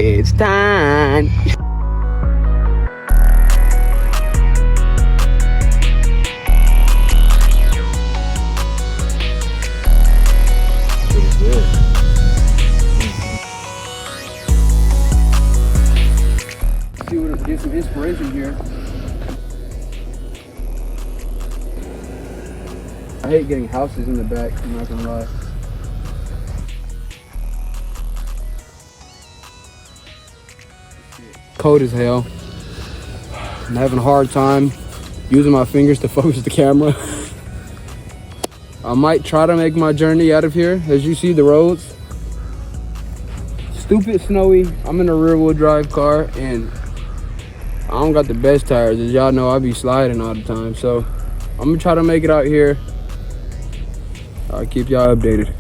It's time. See what get some inspiration here. I hate getting houses in the back, I'm not gonna lie. Cold as hell. I'm having a hard time using my fingers to focus the camera. I might try to make my journey out of here. As you see, the roads stupid snowy. I'm in a rear wheel drive car and I don't got the best tires. As y'all know, I be sliding all the time. So I'm gonna try to make it out here. I'll keep y'all updated.